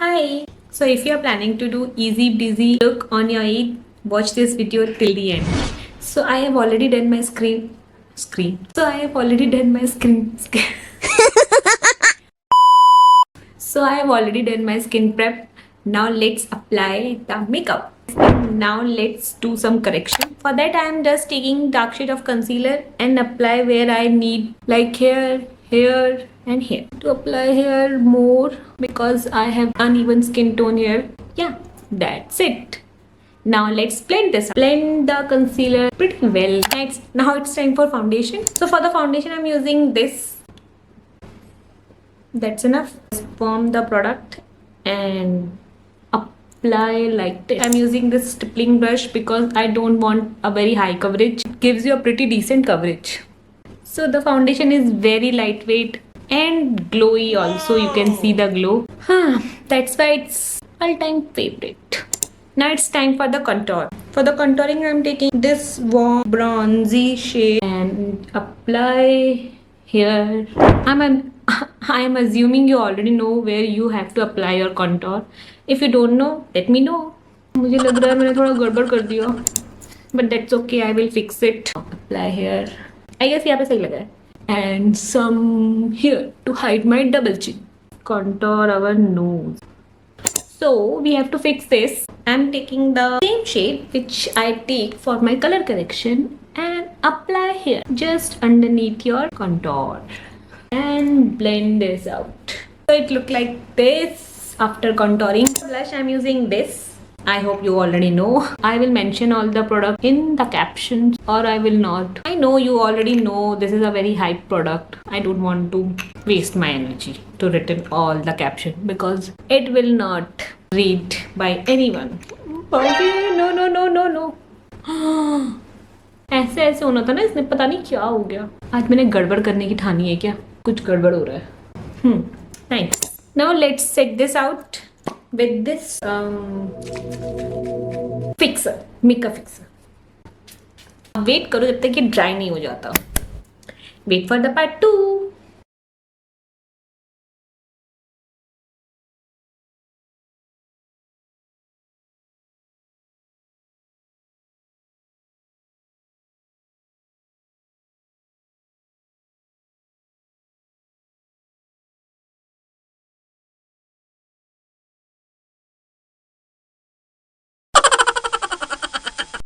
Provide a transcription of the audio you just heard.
Hi! So if you are planning to do easy breezy look on your Eid, watch this video till the end. So I have already done my screen. So I have already done my So I have already done my skin prep. Now let's apply the makeup. Now let's do some correction. For that I am just taking dark shade of concealer and apply where I need, like here, here and here. To apply here more because I have uneven skin tone here. Yeah, that's it. Now let's blend this. Blend the concealer pretty well. Now it's time for foundation. So for the foundation I'm using this. That's enough. Form the product and apply like this. I'm using this stippling brush because I don't want a very high coverage. It gives you a pretty decent coverage. So the foundation is very lightweight and glowy also. You can see the glow. That's why it's all-time favorite. Now it's time for the contour. For the contouring I'm taking this warm bronzy shade and apply here. I'm assuming you already know where you have to apply your contour. If you don't know, let me know. मुझे लग रहा है मैंने थोड़ा गड़बड़ कर दिया. But that's okay, I will fix it. Apply here. I guess यहाँ पे सही लगा है. And some here to hide my double chin. Contour our nose. So we have to fix this. I'm taking the same shade which I take for my color correction and apply here just underneath your contour and blend this out. So it look like this after contouring. The blush I'm using this. I hope you already know. I will mention all the product in the captions or I will not. I know you already know this is a very hype product. I don't want to waste my energy to written all the caption because it will not read by anyone. No. ऐसे ऐसे होना था ना, इसने पता नहीं क्या हो गया. आज मैंने गड़बड़ करने की ठानी है क्या? कुछ गड़बड़ हो रहा है. Nice. Now let's set this out with this fixer, makeup fixer. Wait करो जब तक ये ड्राई नहीं हो जाता. Wait for the part 2.